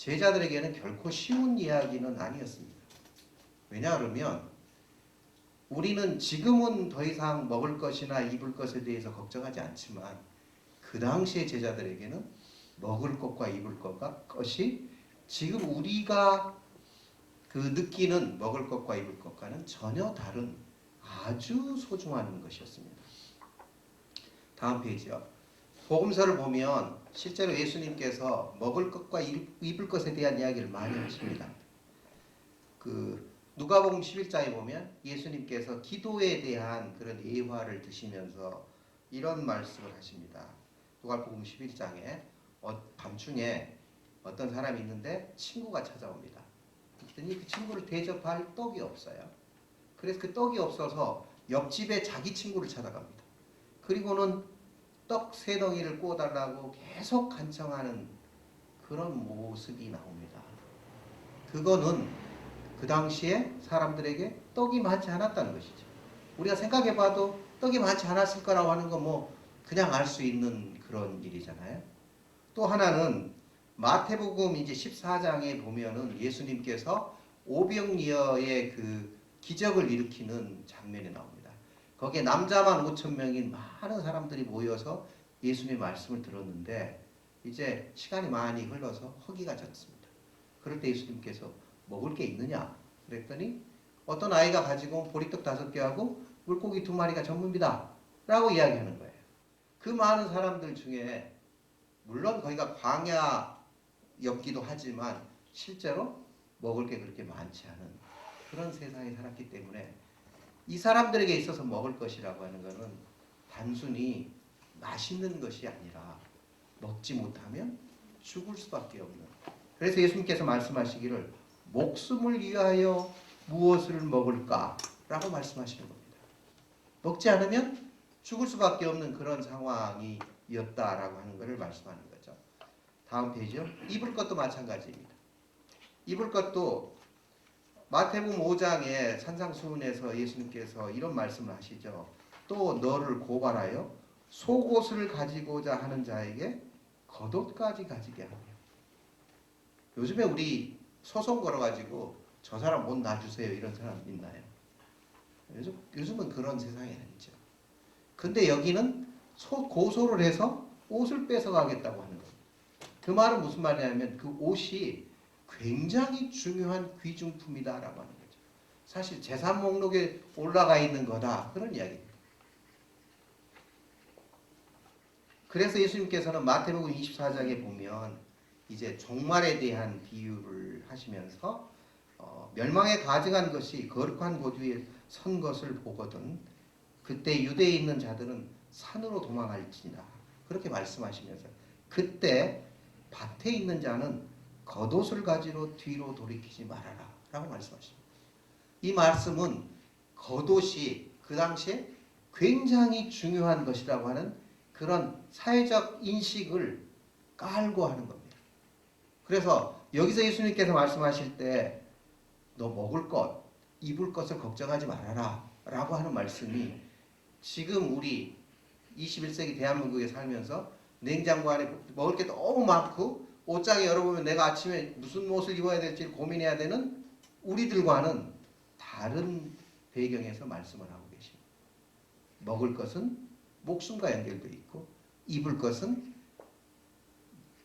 제자들에게는 결코 쉬운 이야기는 아니었습니다. 왜냐 그러면 우리는 지금은 더 이상 먹을 것이나 입을 것에 대해서 걱정하지 않지만 그 당시의 제자들에게는 먹을 것과 입을 것이 지금 우리가 그 느끼는 먹을 것과 입을 것과는 전혀 다른 아주 소중한 것이었습니다. 다음 페이지요. 복음서를 보면 실제로 예수님께서 먹을 것과 입을 것에 대한 이야기를 많이 하십니다. 누가복음 11장에 보면 예수님께서 기도에 대한 그런 예화를 드시면서 이런 말씀을 하십니다. 누가복음 11장에 밤중에 어떤 사람이 있는데 친구가 찾아옵니다. 그랬더니 그 친구를 대접할 떡이 없어요. 그래서 그 떡이 없어서 옆집에 자기 친구를 찾아갑니다. 그리고는 떡 3덩이를 구워달라고 계속 간청하는 그런 모습이 나옵니다. 그거는 그 당시에 사람들에게 떡이 많지 않았다는 것이죠. 우리가 생각해봐도 떡이 많지 않았을 거라고 하는 건 뭐 그냥 알 수 있는 그런 일이잖아요. 또 하나는 마태복음 이제 14장에 보면은 예수님께서 오병이어의 그 기적을 일으키는 장면이 나옵니다. 거기에 남자만 5,000명인 많은 사람들이 모여서 예수님의 말씀을 들었는데 이제 시간이 많이 흘러서 허기가 졌습니다. 그럴 때 예수님께서 먹을 게 있느냐? 그랬더니 어떤 아이가 가지고 온 보리떡 5개하고 물고기 2마리가 전부입니다. 라고 이야기하는 거예요. 그 많은 사람들 중에 물론 거기가 광야였기도 하지만 실제로 먹을 게 그렇게 많지 않은 그런 세상에 살았기 때문에 이 사람들에게 있어서 먹을 것이라고 하는 것은 단순히 맛있는 것이 아니라 먹지 못하면 죽을 수밖에 없는. 그래서 예수님께서 말씀하시기를 목숨을 위하여 무엇을 먹을까? 라고 말씀하시는 겁니다. 먹지 않으면 죽을 수밖에 없는 그런 상황이었다라고 하는 것을 말씀하는 거죠. 다음 페이지요. 입을 것도 마찬가지입니다. 입을 것도 마태복음 5장에 산상수훈에서 예수님께서 이런 말씀을 하시죠. 또 너를 고발하여 속옷을 가지고자 하는 자에게 겉옷까지 가지게 하며. 요즘에 우리 소송 걸어가지고 저 사람 옷 놔주세요 이런 사람 있나요? 요즘은 그런 세상이 아니죠. 근데 여기는 고소를 해서 옷을 뺏어가겠다고 하는 겁니다. 그 말은 무슨 말이냐면 그 옷이 굉장히 중요한 귀중품이다라고 하는 거죠. 사실 재산 목록에 올라가 있는 거다 그런 이야기입니다. 그래서 예수님께서는 마태복음 24장에 보면 이제 종말에 대한 비유를 하시면서 멸망에 가증한 것이 거룩한 곳 위에 선 것을 보거든 그때 유대에 있는 자들은 산으로 도망할지니라 그렇게 말씀하시면서 그때 밭에 있는 자는 겉옷을 가지러 뒤로 돌이키지 말아라 라고 말씀하십니다. 이 말씀은 겉옷이 그 당시에 굉장히 중요한 것이라고 하는 그런 사회적 인식을 깔고 하는 겁니다. 그래서 여기서 예수님께서 말씀하실 때 너 먹을 것, 입을 것을 걱정하지 말아라 라고 하는 말씀이 지금 우리 21세기 대한민국에 살면서 냉장고 안에 먹을 게 너무 많고 옷장에 열어보면 내가 아침에 무슨 옷을 입어야 될지 고민해야 되는 우리들과는 다른 배경에서 말씀을 하고 계십니다. 먹을 것은 목숨과 연결되어 있고 입을 것은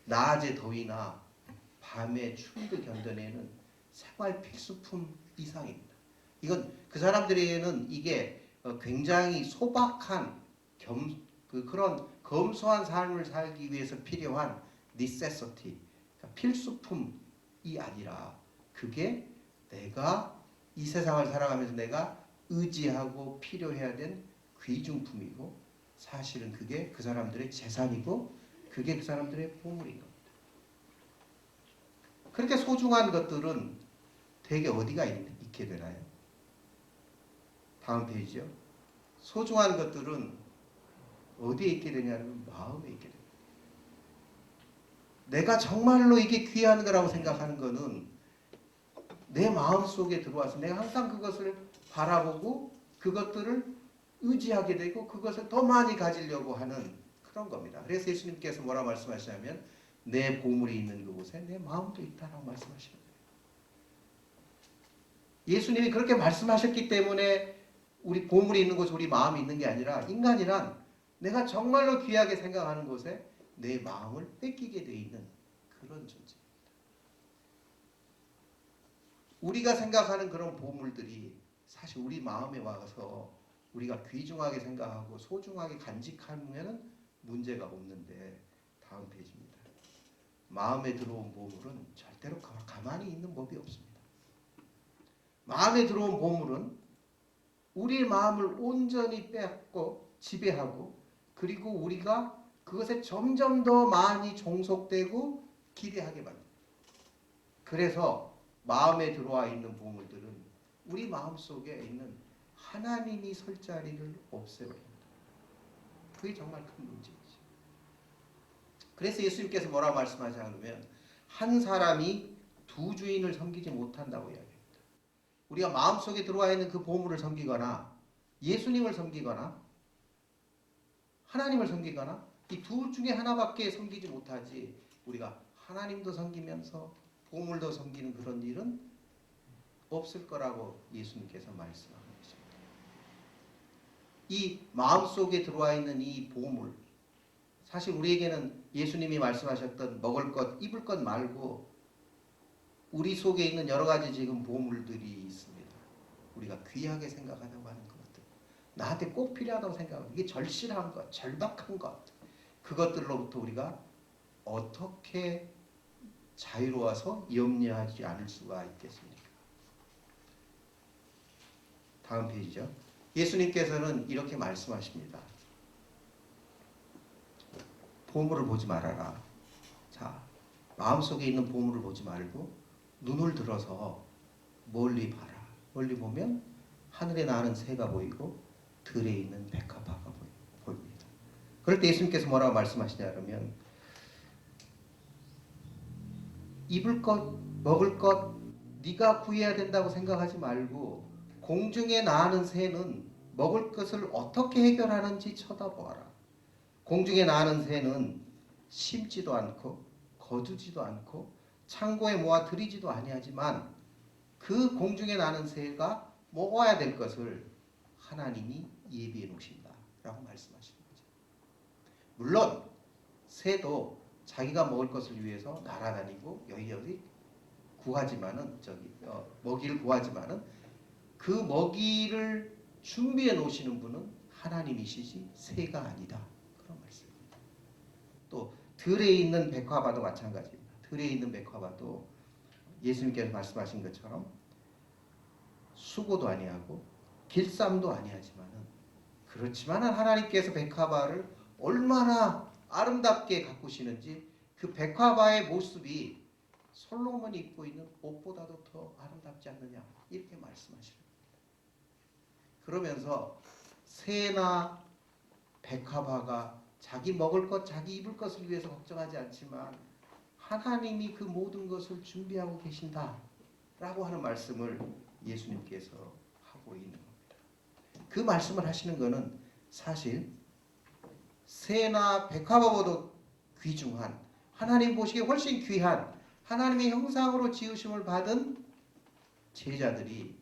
낮의 더위나 밤의 추위를 견뎌내는 생활 필수품 이상입니다. 이건 그 사람들에게는 이게 굉장히 소박한 그런 검소한 삶을 살기 위해서 필요한 necessity, 그러니까 필수품이 아니라 그게 내가 이 세상을 살아가면서 내가 의지하고 필요해야 된 귀중품이고 사실은 그게 그 사람들의 재산이고 그게 그 사람들의 보물인 겁니다. 그렇게 소중한 것들은 대개 어디가 있게 되나요? 다음 페이지요. 소중한 것들은 어디에 있게 되냐면 마음에 있게 됩니다. 내가 정말로 이게 귀한 거라고 생각하는 것은 내 마음속에 들어와서 내가 항상 그것을 바라보고 그것들을 의지하게 되고 그것을 더 많이 가지려고 하는 그런 겁니다. 그래서 예수님께서 뭐라 말씀하시냐면 내 보물이 있는 그곳에 내 마음도 있다라고 말씀하시는 거예요. 예수님이 그렇게 말씀하셨기 때문에 우리 보물이 있는 곳에 우리 마음이 있는 게 아니라 인간이란 내가 정말로 귀하게 생각하는 곳에 내 마음을 뺏기게 돼 있는 그런 존재입니다. 우리가 생각하는 그런 보물들이 사실 우리 마음에 와서 우리가 귀중하게 생각하고 소중하게 간직하면 문제가 없는데, 다음 페이지입니다. 마음에 들어온 보물은 절대로 가만히 있는 법이 없습니다. 마음에 들어온 보물은 우리의 마음을 온전히 빼앗고 지배하고, 그리고 우리가 그것에 점점 더 많이 종속되고 기대하게 만듭니다. 그래서 마음에 들어와 있는 보물들은 우리 마음속에 있는 하나님이 설 자리를 없애버립니다. 그게 정말 큰 문제이죠. 그래서 예수님께서 뭐라고 말씀하시냐면 한 사람이 두 주인을 섬기지 못한다고 이야기합니다. 우리가 마음속에 들어와 있는 그 보물을 섬기거나 예수님을 섬기거나 하나님을 섬기거나 이 둘 중에 하나밖에 섬기지 못하지, 우리가 하나님도 섬기면서 보물도 섬기는 그런 일은 없을 거라고 예수님께서 말씀하고 계십니다. 이 마음속에 들어와 있는 이 보물, 사실 우리에게는 예수님이 말씀하셨던 먹을 것, 입을 것 말고 우리 속에 있는 여러 가지 지금 보물들이 있습니다. 우리가 귀하게 생각하다고 하는 것들, 나한테 꼭 필요하다고 생각하는, 이게 절실한 것, 절박한 것, 그것들로부터 우리가 어떻게 자유로워서 염려하지 않을 수가 있겠습니까? 다음 페이지죠. 예수님께서는 이렇게 말씀하십니다. 보물을 보지 말아라. 자, 마음속에 있는 보물을 보지 말고 눈을 들어서 멀리 봐라. 멀리 보면 하늘에 나는 새가 보이고 들에 있는 백합화가 보입니다. 그럴 때 예수님께서 뭐라고 말씀하시냐면, 입을 것, 먹을 것 네가 구해야 된다고 생각하지 말고 공중에 나는 새는 먹을 것을 어떻게 해결하는지 쳐다보아라. 공중에 나는 새는 심지도 않고 거두지도 않고 창고에 모아 들이지도 아니하지만 그 공중에 나는 새가 먹어야 될 것을 하나님이 예비해 놓으신다 라고 말씀하시는 거죠. 물론 새도 자기가 먹을 것을 위해서 날아다니고 여기저기 구하지만은 먹이를 구하지만은 그 먹이를 준비해 놓으시는 분은 하나님이시지 새가 아니다, 그런 말씀입니다. 또 들에 있는 백화과도 마찬가지입니다. 들에 있는 백화과도 예수님께서 말씀하신 것처럼 수고도 아니하고 길쌈도 아니하지만은, 그렇지만 하나님께서 백화과를 얼마나 아름답게 가꾸시는지 그 백화과의 모습이 솔로몬이 입고 있는 옷보다도 더 아름답지 않느냐, 이렇게 말씀하시는 겁니다. 그러면서 새나 백합화가 자기 먹을 것, 자기 입을 것을 위해서 걱정하지 않지만 하나님이 그 모든 것을 준비하고 계신다라고 하는 말씀을 예수님께서 하고 있는 겁니다. 그 말씀을 하시는 것은 사실 새나 백합화보다 귀중한, 하나님 보시기에 훨씬 귀한 하나님의 형상으로 지으심을 받은 제자들이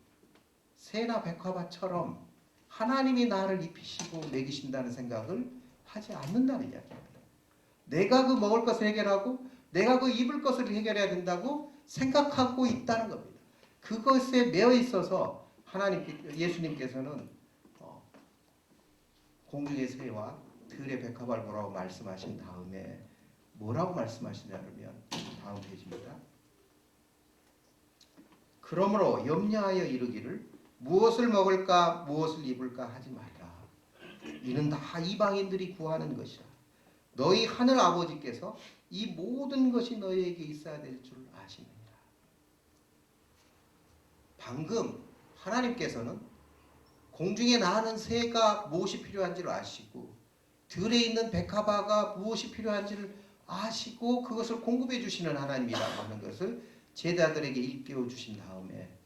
새나 백합화처럼 하나님이 나를 입히시고 먹이신다는 생각을 하지 않는다는 이야기입니다. 내가 그 먹을 것을 해결하고 내가 그 입을 것을 해결해야 된다고 생각하고 있다는 겁니다. 그것에 매여 있어서 예수님께서는 공중의 새와 들의 백합화를 보라고 말씀하신 다음에 뭐라고 말씀하시냐면 다음 페이지입니다. 그러므로 염려하여 이르기를 무엇을 먹을까 무엇을 입을까 하지 말라. 이는 다 이방인들이 구하는 것이라. 너희 하늘 아버지께서 이 모든 것이 너희에게 있어야 될 줄 아십니다. 방금 하나님께서는 공중에 나는 새가 무엇이 필요한지를 아시고 들에 있는 백합화가 무엇이 필요한지를 아시고 그것을 공급해 주시는 하나님이라고 하는 것을 제자들에게 일깨워 주신 다음에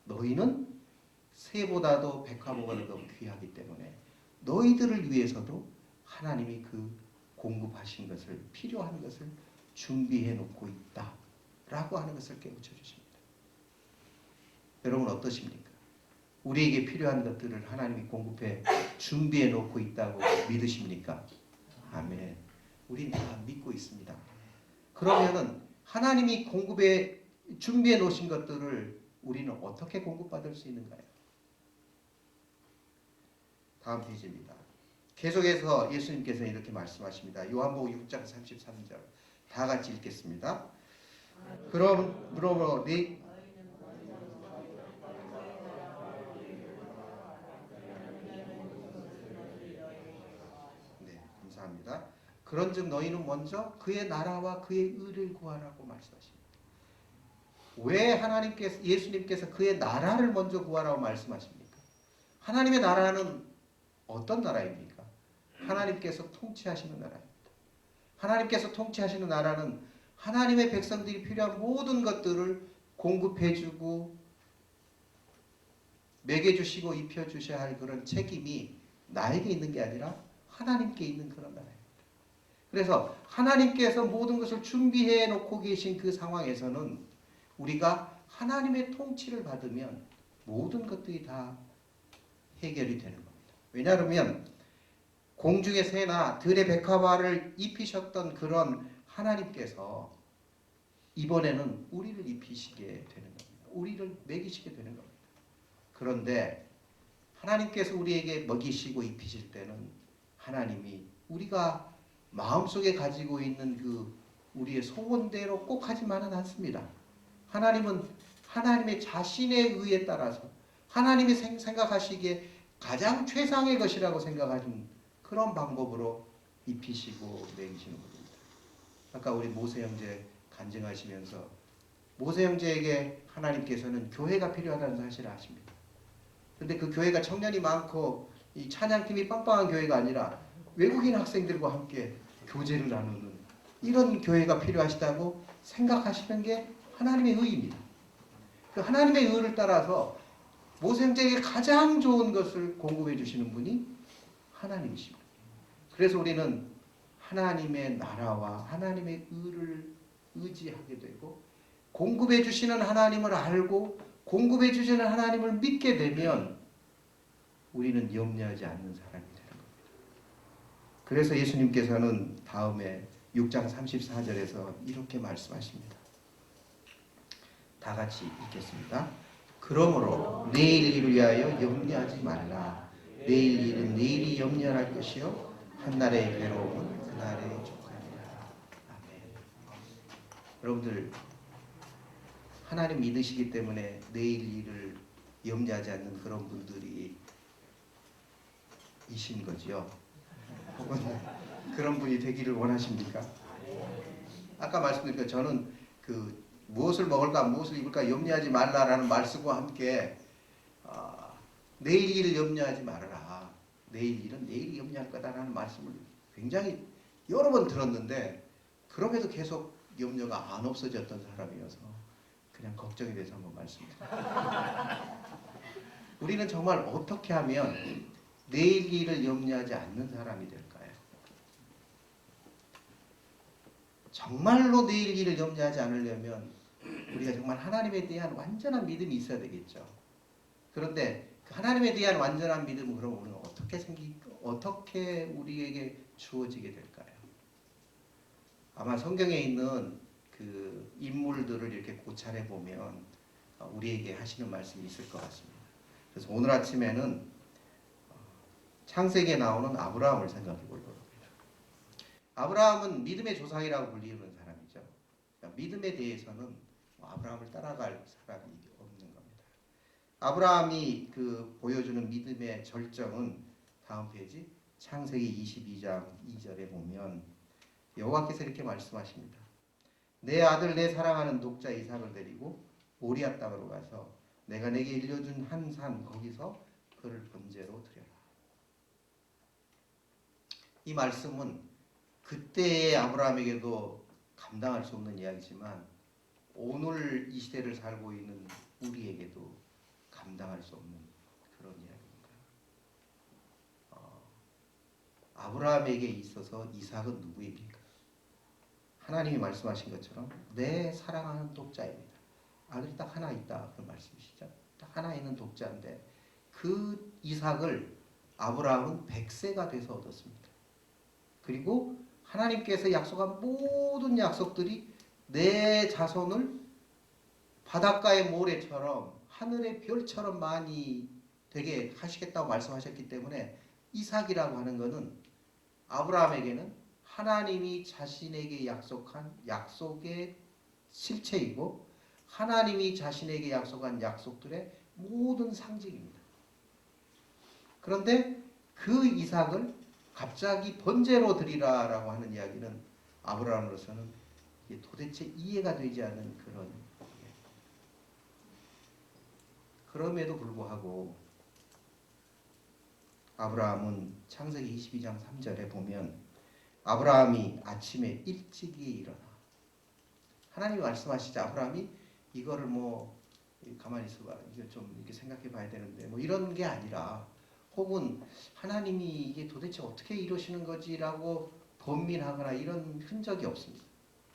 너희는 새보다도 백합화보다 더 귀하기 때문에 너희들을 위해서도 하나님이 그 공급하신 것을, 필요한 것을 준비해 놓고 있다라고 하는 것을 깨우쳐 주십니다. 여러분 어떠십니까? 우리에게 필요한 것들을 하나님이 공급해 준비해 놓고 있다고 믿으십니까? 아멘. 우리는 다 믿고 있습니다. 그러면은 하나님이 공급해 준비해 놓으신 것들을 우리는 어떻게 공급받을 수 있는가요? 다음 페이지입니다. 계속해서 예수님께서 이렇게 말씀하십니다. 요한복음 6장 33절 다 같이 읽겠습니다. 그러므로 네 감사합니다. 그런즉 너희는 먼저 그의 나라와 그의 의를 구하라고 말씀하십니다. 왜 하나님께서 예수님께서 그의 나라를 먼저 구하라고 말씀하십니까? 하나님의 나라는 어떤 나라입니까? 하나님께서 통치하시는 나라입니다. 하나님께서 통치하시는 나라는 하나님의 백성들이 필요한 모든 것들을 공급해주고 먹여주시고 입혀주셔야 할 그런 책임이 나에게 있는 게 아니라 하나님께 있는 그런 나라입니다. 그래서 하나님께서 모든 것을 준비해 놓고 계신 그 상황에서는 우리가 하나님의 통치를 받으면 모든 것들이 다 해결이 되는 겁니다. 왜냐하면 공중의 새나 들의 백합화를 입히셨던 그런 하나님께서 이번에는 우리를 입히시게 되는 겁니다. 우리를 먹이시게 되는 겁니다. 그런데 하나님께서 우리에게 먹이시고 입히실 때는 하나님이 우리가 마음속에 가지고 있는 그 우리의 소원대로 꼭 하지만은 않습니다. 하나님은 하나님의 자신의 의에 따라서 하나님이 생각하시기에 가장 최상의 것이라고 생각하는 그런 방법으로 입히시고 먹이시는 겁니다. 아까 우리 모세 형제 간증하시면서 모세 형제에게 하나님께서는 교회가 필요하다는 사실을 아십니다. 그런데 그 교회가 청년이 많고 이 찬양팀이 빵빵한 교회가 아니라 외국인 학생들과 함께 교제를 나누는 이런 교회가 필요하시다고 생각하시는 게 하나님의 의입니다. 그 하나님의 의를 따라서 모세 형제에게 가장 좋은 것을 공급해 주시는 분이 하나님이십니다. 그래서 우리는 하나님의 나라와 하나님의 의를 의지하게 되고 공급해 주시는 하나님을 알고 공급해 주시는 하나님을 믿게 되면 우리는 염려하지 않는 사람이 되는 겁니다. 그래서 예수님께서는 다음에 6장 34절에서 이렇게 말씀하십니다. 다 같이 읽겠습니다. 그러므로 내일 일을 위하여 염려하지 말라. 내일 일은 내일이 염려할 것이요 한날의 괴로움은 그날에 족하리라. 아멘. 여러분들 하나님 믿으시기 때문에 내일 일을 염려하지 않는 그런 분들이 이신 거지요. 혹은 그런 분이 되기를 원하십니까? 아까 말씀드린 것 저는 그 무엇을 먹을까 무엇을 입을까 염려하지 말라라는 말씀과 함께 내일 일을 염려하지 말아라. 내일 일은 내일이 염려할 거다라는 말씀을 굉장히 여러 번 들었는데 그럼에도 계속 염려가 안 없어졌던 사람이어서 그냥 걱정이 돼서 한번 말씀드립니다. 우리는 정말 어떻게 하면 내일 일을 염려하지 않는 사람이 될까요? 정말로 내일 일을 염려하지 않으려면 우리가 정말 하나님에 대한 완전한 믿음이 있어야 되겠죠. 그런데 그 하나님에 대한 완전한 믿음은 그럼 우리는 어떻게 우리에게 주어지게 될까요? 아마 성경에 있는 그 인물들을 이렇게 고찰해 보면 우리에게 하시는 말씀이 있을 것 같습니다. 그래서 오늘 아침에는 창세기에 나오는 아브라함을 생각해 보려고 합니다. 아브라함은 믿음의 조상이라고 불리는 사람이죠. 그러니까 믿음에 대해서는 아브라함을 따라갈 사람이 없는 겁니다. 아브라함이 그 보여주는 믿음의 절정은 다음 페이지 창세기 22장 2절에 보면 여호와께서 이렇게 말씀하십니다. 내 아들 내 사랑하는 독자 이삭을 데리고 모리아 땅으로 가서 내가 내게 일려준 한 산 거기서 그를 번제로 드려라. 이 말씀은 그때의 아브라함에게도 감당할 수 없는 이야기지만 오늘 이 시대를 살고 있는 우리에게도 감당할 수 없는 그런 이야기입니다. 아브라함에게 있어서 이삭은 누구입니까? 하나님이 말씀하신 것처럼 내 사랑하는 독자입니다. 아들이 딱 하나 있다 그런 말씀이시죠. 딱 하나 있는 독자인데 그 이삭을 아브라함은 100세가 돼서 얻었습니다. 그리고 하나님께서 약속한 모든 약속들이 내 자손을 바닷가의 모래처럼 하늘의 별처럼 많이 되게 하시겠다고 말씀하셨기 때문에 이삭이라고 하는 것은 아브라함에게는 하나님이 자신에게 약속한 약속의 실체이고 하나님이 자신에게 약속한 약속들의 모든 상징입니다. 그런데 그 이삭을 갑자기 번제로 드리라라고 하는 이야기는 아브라함으로서는 도대체 이해가 되지 않는 그런 이야기. 그럼에도 불구하고 아브라함은 창세기 22장 3절에 보면 아브라함이 아침에 일찍이 일어나 하나님이 말씀하시자 아브라함이 이거를 뭐 가만히 있어봐 이거 좀 이렇게 생각해 봐야 되는데 뭐 이런 게 아니라 혹은 하나님이 이게 도대체 어떻게 이루시는 거지라고 번민하거나 이런 흔적이 없습니다.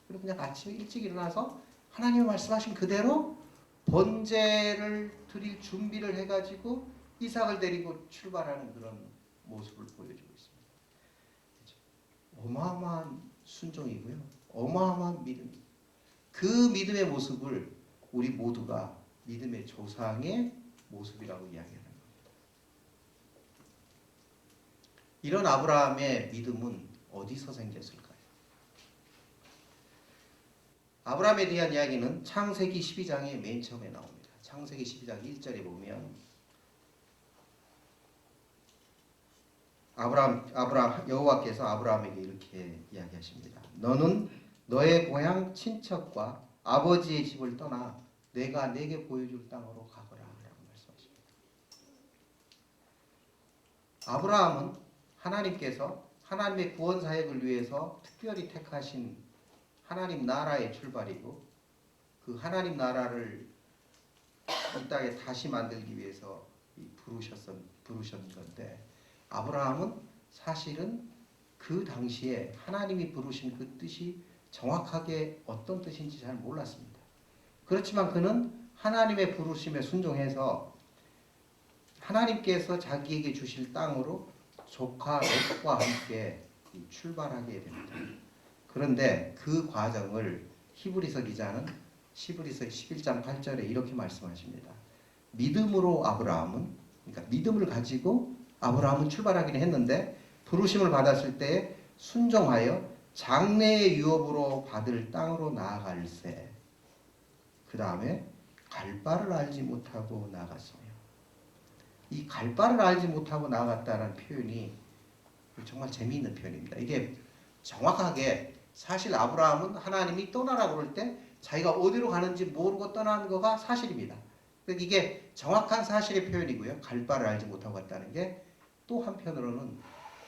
그리고 그냥 아침에 일찍 일어나서 하나님이 말씀하신 그대로 번제를 드릴 준비를 해가지고 이삭을 데리고 출발하는 그런 모습을 보여주고 있습니다. 어마어마한 순종이고요. 어마어마한 믿음. 그 믿음의 모습을 우리 모두가 믿음의 조상의 모습이라고 이야기하는 겁니다. 이런 아브라함의 믿음은 어디서 생겼을까요? 아브라함에 대한 이야기는 창세기 12장의 맨 처음에 나옵니다. 창세기 12장 1절에 보면 여호와께서 아브라함에게 이렇게 이야기하십니다. 너는 너의 고향 친척과 아버지의 집을 떠나 내가 내게 보여줄 땅으로 가거라 라고 말씀하십니다. 아브라함은 하나님께서 하나님의 구원 사역을 위해서 특별히 택하신 하나님 나라의 출발이고 그 하나님 나라를 이 땅에 다시 만들기 위해서 부르신 건데 아브라함은 사실은 그 당시에 하나님이 부르신 그 뜻이 정확하게 어떤 뜻인지 잘 몰랐습니다. 그렇지만 그는 하나님의 부르심에 순종해서 하나님께서 자기에게 주실 땅으로 조카 롯과 함께 출발하게 됩니다. 그런데 그 과정을 히브리서 기자는 히브리서 11장 8절에 이렇게 말씀하십니다. 믿음으로 아브라함은 그러니까 믿음을 가지고 아브라함은 출발하기는 했는데 부르심을 받았을 때 순종하여 장래의 유업으로 받을 땅으로 나아갈새 그 다음에 갈 바를 알지 못하고 나아갔으며 이 갈 바를 알지 못하고 나아갔다는 표현이 정말 재미있는 표현입니다. 이게 정확하게 사실 아브라함은 하나님이 떠나라고 그럴 때 자기가 어디로 가는지 모르고 떠나는 거가 사실입니다. 이게 정확한 사실의 표현이고요. 갈 바를 알지 못하고 갔다는 게 또 한편으로는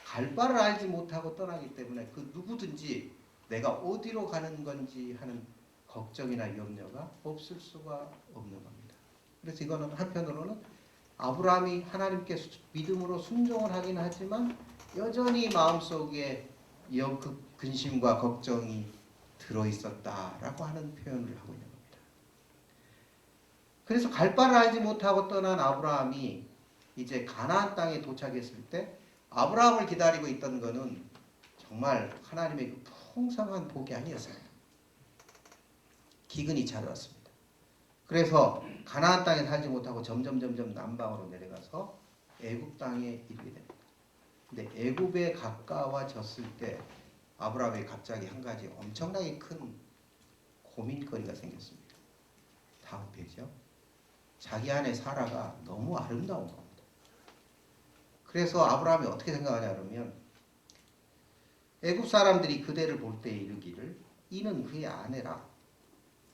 갈 바를 알지 못하고 떠나기 때문에 그 누구든지 내가 어디로 가는 건지 하는 걱정이나 염려가 없을 수가 없는 겁니다. 그래서 이거는 한편으로는 아브라함이 하나님께 믿음으로 순종을 하긴 하지만 여전히 마음속에 근심과 걱정이 들어있었다라고 하는 표현을 하고 있는 겁니다. 그래서 갈 바를 알지 못하고 떠난 아브라함이 이제 가나안 땅에 도착했을 때 아브라함을 기다리고 있던 것은 정말 하나님의 그 풍성한 복이 아니었습니다. 기근이 찾아왔습니다. 그래서 가나안 땅에 살지 못하고 점점 남방으로 내려가서 애굽 땅에 이르게 됩니다. 근데 애굽에 가까워졌을 때 아브라함이 갑자기 한 가지 엄청나게 큰 고민거리가 생겼습니다. 다음 페이지요. 자기 아내 사라가 너무 아름다운 겁니다. 그래서 아브라함이 어떻게 생각하냐 그러면 애굽 사람들이 그대를 볼 때 이르기를 이는 그의 아내라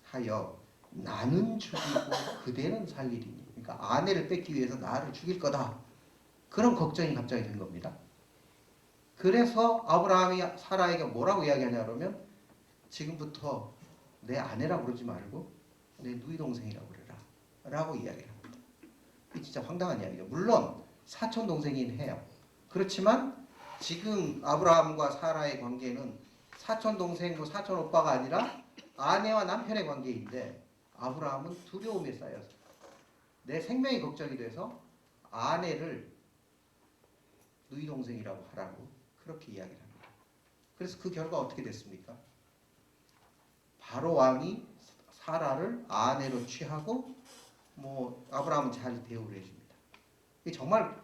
하여 나는 죽이고 그대는 살리리니 그러니까 아내를 뺏기 위해서 나를 죽일 거다. 그런 걱정이 갑자기 된 겁니다. 그래서 아브라함이 사라에게 뭐라고 이야기하냐 그러면 지금부터 내 아내라고 그러지 말고 내 누이 동생이라고 그래라 라고 이야기를 합니다. 이게 진짜 황당한 이야기죠. 물론 사촌 동생이긴 해요. 그렇지만 지금 아브라함과 사라의 관계는 사촌 동생과 사촌 오빠가 아니라 아내와 남편의 관계인데 아브라함은 두려움에 쌓여서 내 생명이 걱정이 돼서 아내를 누이 동생이라고 하라고 그렇게 이야기를 합니다. 그래서 그 결과 어떻게 됐습니까? 바로 왕이 사라를 아내로 취하고 아브라함은 잘 대우를 해줍니다. 이게 정말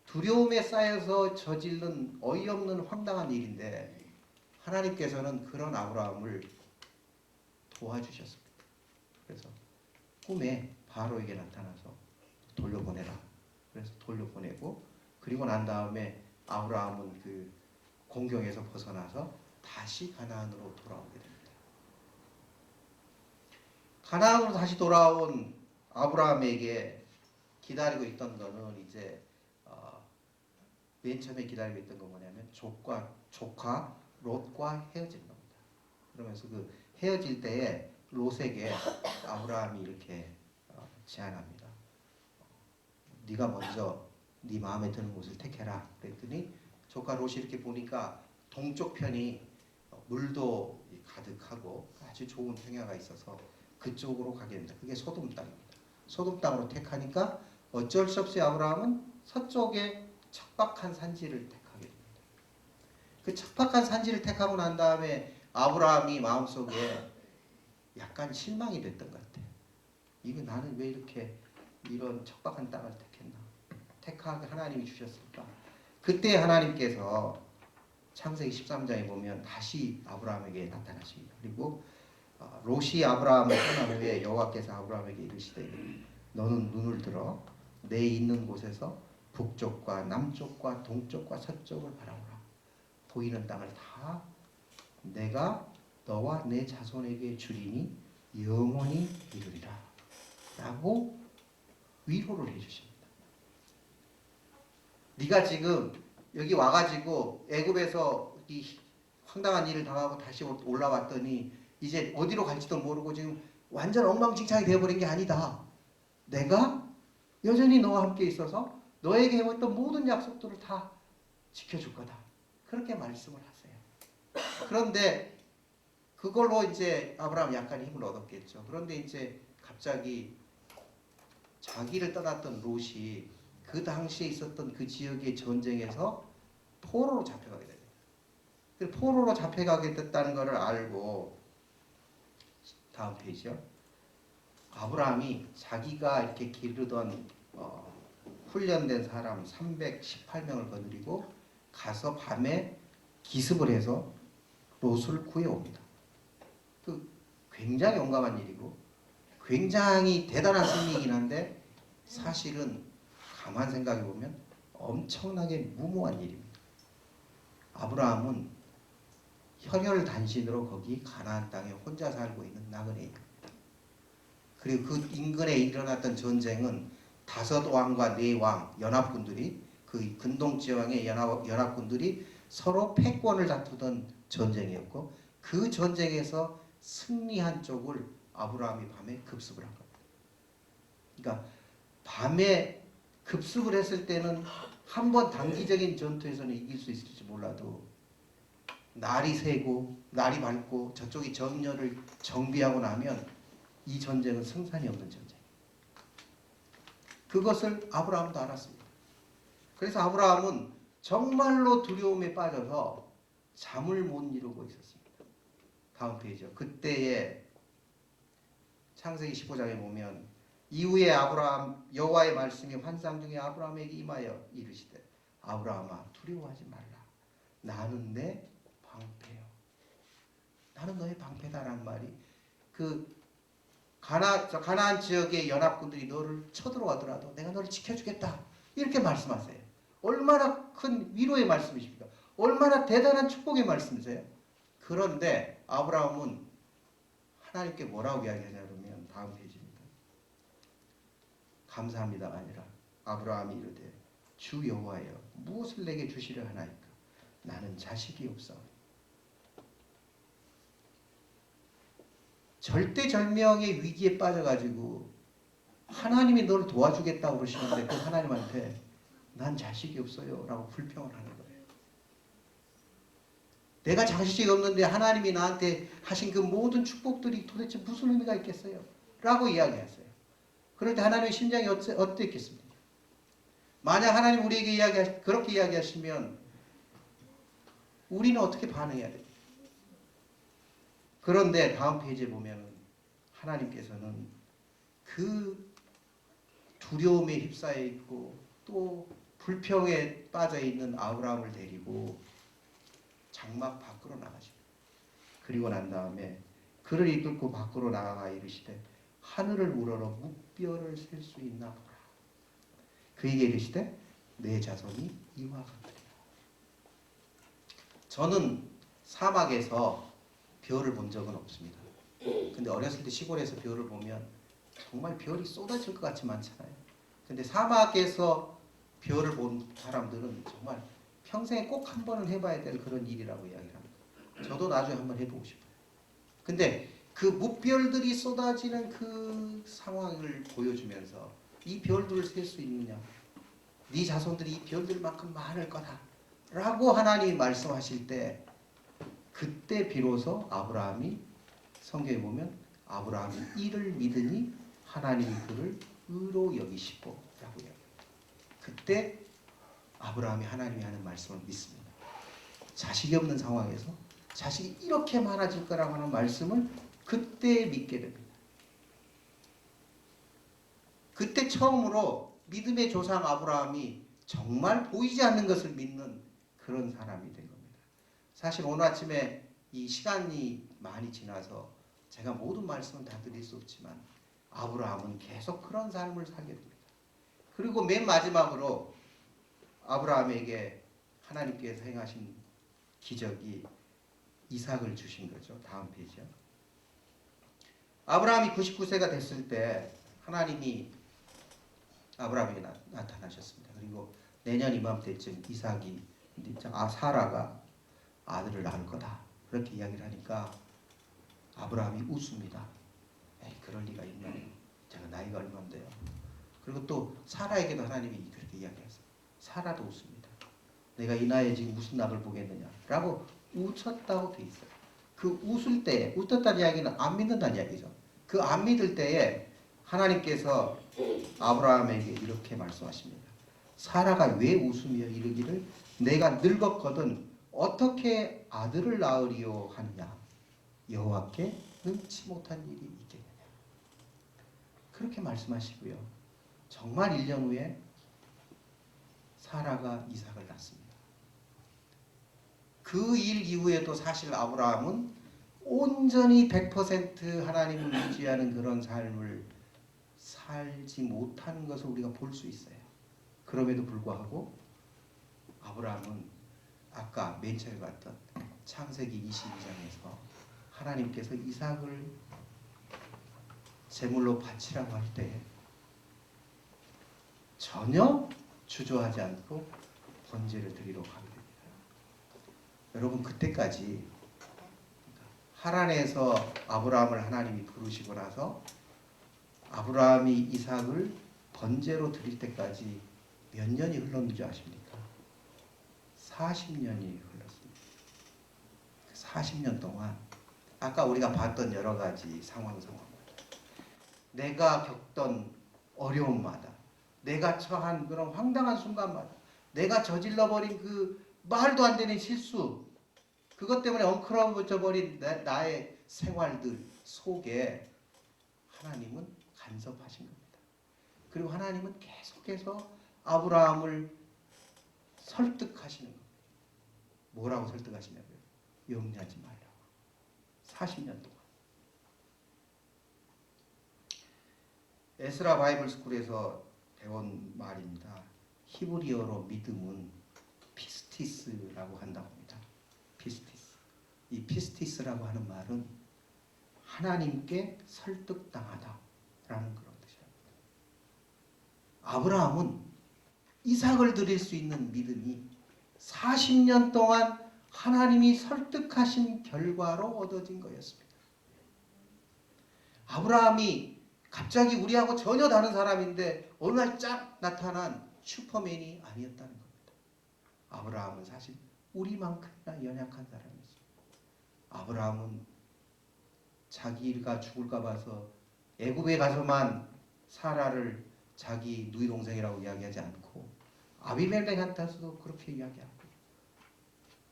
두려움에 쌓여서 저지른 어이없는 황당한 일인데 하나님께서는 그런 아브라함을 도와주셨습니다. 그래서 꿈에 바로에게 나타나서 돌려보내라. 그래서 돌려보내고 그리고 난 다음에 아브라함은 그 공경에서 벗어나서 다시 가나안으로 돌아오게 됩니다. 가나안으로 다시 돌아온 아브라함에게 기다리고 있던 거는 이제 맨 처음에 기다리고 있던 건 뭐냐면 조카 롯과 헤어지는 겁니다. 그러면서 그 헤어질 때에 롯에게 아브라함이 이렇게 제안합니다. 네가 먼저 네 마음에 드는 곳을 택해라. 그랬더니 조카 롯이 이렇게 보니까 동쪽 편이 물도 가득하고 아주 좋은 평야가 있어서 그쪽으로 가게 됩니다. 그게 소돔 땅입니다. 소돔 땅으로 택하니까 어쩔 수 없이 아브라함은 서쪽에 척박한 산지를 택하게 됩니다. 그 척박한 산지를 택하고 난 다음에 아브라함이 마음속에 약간 실망이 됐던 것 같아요. 이거 나는 왜 이렇게 이런 척박한 땅을 택했나? 택하게 하나님이 주셨을까? 그때 하나님께서 창세기 13장에 보면 다시 아브라함에게 나타나십니다. 그리고 롯이 아브라함을 떠난 후에 여호와께서 아브라함에게 이르시되 너는 눈을 들어 내 있는 곳에서 북쪽과 남쪽과 동쪽과 서쪽을 바라보라. 보이는 땅을 다 내가 너와 내 자손에게 주리니 영원히 이루리라. 라고 위로를 해주십니다. 네가 지금 여기 와가지고 애굽에서 이 황당한 일을 당하고 다시 올라왔더니 이제 어디로 갈지도 모르고 지금 완전 엉망진창이 되어버린 게 아니다. 내가 여전히 너와 함께 있어서 너에게 해왔던 모든 약속들을 다 지켜줄 거다. 그렇게 말씀을 하세요. 그런데 그걸로 이제 아브라함 약간 힘을 얻었겠죠. 그런데 이제 갑자기 자기를 떠났던 롯이 그 당시에 있었던 그 지역의 전쟁에서 포로로 잡혀가게 됩니다. 포로로 잡혀가게 됐다는 것을 알고 다음 페이지요. 아브라함이 자기가 이렇게 기르던 훈련된 사람 318명을 거느리고 가서 밤에 기습을 해서 롯을 구해옵니다. 그 굉장히 용감한 일이고 굉장히 대단한 승리이긴 한데 사실은 가만 생각해 보면 엄청나게 무모한 일입니다. 아브라함은 혈혈단신으로 거기 가나안 땅에 혼자 살고 있는 나그네입니다. 그리고 그 인근에 일어났던 전쟁은 5왕과 4왕 연합군들이 그 근동지왕의 연합군들이 서로 패권을 다투던 전쟁이었고 그 전쟁에서 승리한 쪽을 아브라함이 밤에 급습을 한 겁니다. 그러니까 밤에 급습을 했을 때는 한번 단기적인 전투에서는 이길 수 있을지 몰라도 날이 새고 날이 밝고 저쪽이 정렬을 정비하고 나면 이 전쟁은 승산이 없는 전쟁. 그것을 아브라함도 알았습니다. 그래서 아브라함은 정말로 두려움에 빠져서 잠을 못 이루고 있었습니다. 다음 페이지요. 그때에 창세기 15장에 보면 이후에 아브라함 여호와의 말씀이 환상 중에 아브라함에게 임하여 이르시되 아브라함아 두려워하지 말라. 나는 내 방패요. 나는 너의 방패다라는 말이 그 가나안 지역의 연합군들이 너를 쳐들어와더라도 내가 너를 지켜주겠다. 이렇게 말씀하세요. 얼마나 큰 위로의 말씀이십니까? 얼마나 대단한 축복의 말씀이세요? 그런데 아브라함은 하나님께 뭐라고 이야기하냐면 다음 페이지입니다. 감사합니다가 아니라 아브라함이 이르되 주 여호와여 무엇을 내게 주시려 하나이까? 나는 자식이 없사오니. 절대절명의 위기에 빠져가지고 하나님이 너를 도와주겠다고 그러시는데 그 하나님한테 난 자식이 없어요 라고 불평을 하는 거예요. 내가 자식이 없는데 하나님이 나한테 하신 그 모든 축복들이 도대체 무슨 의미가 있겠어요? 라고 이야기했어요. 그럴 때 하나님의 심정이 어땠겠습니까? 만약 하나님 우리에게 그렇게 이야기하시면 우리는 어떻게 반응해야 돼요? 그런데 다음 페이지에 보면 하나님께서는 그 두려움에 휩싸여 있고 또 불평에 빠져 있는 아브라함을 데리고 장막 밖으로 나가십니다. 그리고 난 다음에 그를 이끌고 밖으로 나아가 이르시되 하늘을 우러러 묵별을 셀 수 있나 보라. 그에게 이르시되 내 자손이 이와 같으리라. 저는 사막에서 별을 본 적은 없습니다. 근데 어렸을 때 시골에서 별을 보면 정말 별이 쏟아질 것 같이 많잖아요. 근데 사막에서 별을 본 사람들은 정말 평생에 꼭 한 번은 해봐야 될 그런 일이라고 이야기를 합니다. 저도 나중에 한번 해보고 싶어요. 근데 그 무별들이 쏟아지는 그 상황을 보여주면서 이 별들을 셀 수 있느냐? 네 자손들이 이 별들만큼 많을 거다 라고 하나님이 말씀하실 때 그때 비로소 아브라함이 성경에 보면 아브라함이 이를 믿으니 하나님이 그를 의로 여기시고 라고 이야기합니다. 그때 아브라함이 하나님이 하는 말씀을 믿습니다. 자식이 없는 상황에서 자식이 이렇게 많아질 거라고 하는 말씀을 그때 믿게 됩니다. 그때 처음으로 믿음의 조상 아브라함이 정말 보이지 않는 것을 믿는 그런 사람이 된 겁니다. 사실 오늘 아침에 이 시간이 많이 지나서 제가 모든 말씀을 다 드릴 수 없지만 아브라함은 계속 그런 삶을 살게 됩니다. 그리고 맨 마지막으로 아브라함에게 하나님께서 행하신 기적이 이삭을 주신 거죠. 다음 페이지요. 아브라함이 99세가 됐을 때 하나님이 아브라함에게 나타나셨습니다. 그리고 내년 이맘때쯤 이삭이 사라가 아들을 낳을 거다. 그렇게 이야기를 하니까 아브라함이 웃습니다. 에이, 그럴 리가 있나요? 제가 나이가 얼마인데요. 그리고 또 사라에게도 하나님이 그렇게 이야기했어요. 사라도 웃습니다. 내가 이 나이에 지금 무슨 낙을 보겠느냐 라고 웃었다고 돼 있어요. 그 웃을 때 웃었다는 이야기는 안 믿는다는 이야기죠. 그 안 믿을 때에 하나님께서 아브라함에게 이렇게 말씀하십니다. 사라가 왜 웃으며 이르기를 내가 늙었거든 어떻게 아들을 낳으리요 하느냐 여호와께 능치 못한 일이 있겠느냐. 그렇게 말씀하시고요. 정말 1년 후에 사라가 이삭을 낳습니다. 그 일 이후에도 사실 아브라함은 온전히 100% 하나님을 의지하는 그런 삶을 살지 못하는 것을 우리가 볼 수 있어요. 그럼에도 불구하고 아브라함은 아까 맨 처음에 봤던 창세기 22장에서 하나님께서 이삭을 제물로 바치라고 할 때 전혀 주저하지 않고 번제를 드리러 가게 됩니다. 여러분 그때까지 하란에서 아브라함을 하나님이 부르시고 나서 아브라함이 이삭을 번제로 드릴 때까지 몇 년이 흘렀는지 아십니까? 40년이 흘렀습니다. 40년 동안 아까 우리가 봤던 여러 가지 상황마다 내가 겪던 어려움마다 내가 처한 그런 황당한 순간마다 내가 저질러버린 그 말도 안 되는 실수 그것 때문에 엉클어져버린 나의 생활들 속에 하나님은 간섭하신 겁니다. 그리고 하나님은 계속해서 아브라함을 설득하시는 겁니다. 뭐라고 설득하시냐고요? 염려하지 말라고. 40년 동안. 에스라 바이블 스쿨에서 배운 말입니다. 히브리어로 믿음은 피스티스라고 한다고 합니다. 피스티스. 이 피스티스라고 하는 말은 하나님께 설득당하다라는 그런 뜻이랍니다. 아브라함은 이삭을 드릴 수 있는 믿음이 40년 동안 하나님이 설득하신 결과로 얻어진 거였습니다. 아브라함이 갑자기 우리하고 전혀 다른 사람인데 어느 날 쫙 나타난 슈퍼맨이 아니었다는 겁니다. 아브라함은 사실 우리만큼이나 연약한 사람이었습니다. 아브라함은 자기가 죽을까 봐서 애굽에 가서만 사라를 자기 누이 동생이라고 이야기하지 않고 아비멜렉한테서도 그렇게 이야기하고,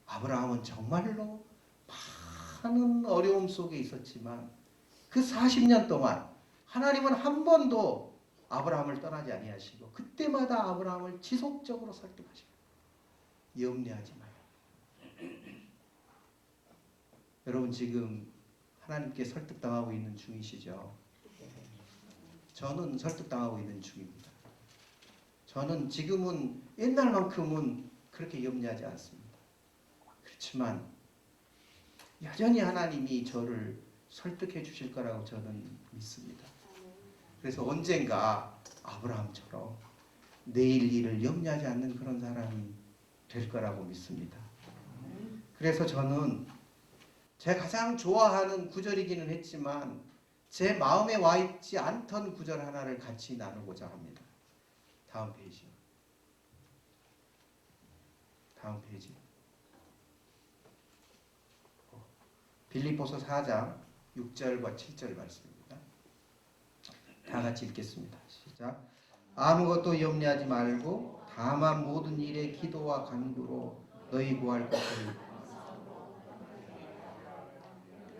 아브라함은 정말로 많은 어려움 속에 있었지만 그 40년 동안 하나님은 한 번도 아브라함을 떠나지 아니하시고 그때마다 아브라함을 지속적으로 설득하시고, 염려하지 마요. 여러분 지금 하나님께 설득당하고 있는 중이시죠? 저는 설득당하고 있는 중입니다. 저는 지금은 옛날만큼은 그렇게 염려하지 않습니다. 그렇지만 여전히 하나님이 저를 설득해 주실 거라고 저는 믿습니다. 그래서 언젠가 아브라함처럼 내일 일을 염려하지 않는 그런 사람이 될 거라고 믿습니다. 그래서 저는 제가 가장 좋아하는 구절이기는 했지만 제 마음에 와 있지 않던 구절 하나를 같이 나누고자 합니다. 다음 페이지요. 다음 페이지. 빌립보서 4장 6절과 7절 말씀입니다. 다 같이 읽겠습니다. 시작. 아무것도 염려하지 말고 다만 모든 일에 기도와 간구로 너희 구할 것을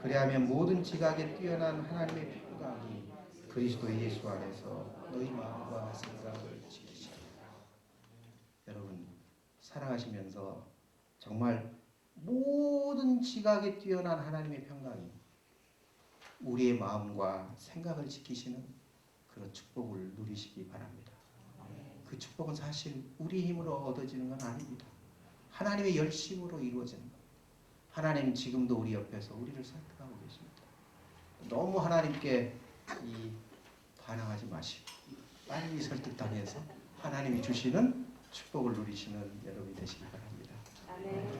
그리하면 모든 지각에 뛰어난 하나님의 평강이 그리스도 예수 안에서 너희 마음과 생각을 지키시리라. 여러분 살아가시면서 정말 모든 지각에 뛰어난 하나님의 평강이 우리의 마음과 생각을 지키시는 그런 축복을 누리시기 바랍니다. 그 축복은 사실 우리 힘으로 얻어지는 건 아닙니다. 하나님의 열심으로 이루어지는 겁니다. 하나님 지금도 우리 옆에서 우리를 설득하고 계십니다. 너무 하나님께 반항하지 마시고 빨리 설득당해서 하나님이 주시는 축복을 누리시는 여러분이 되시기 바랍니다.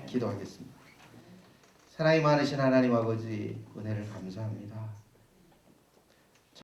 기도하겠습니다. 사랑이 많으신 하나님 아버지, 은혜를 감사합니다.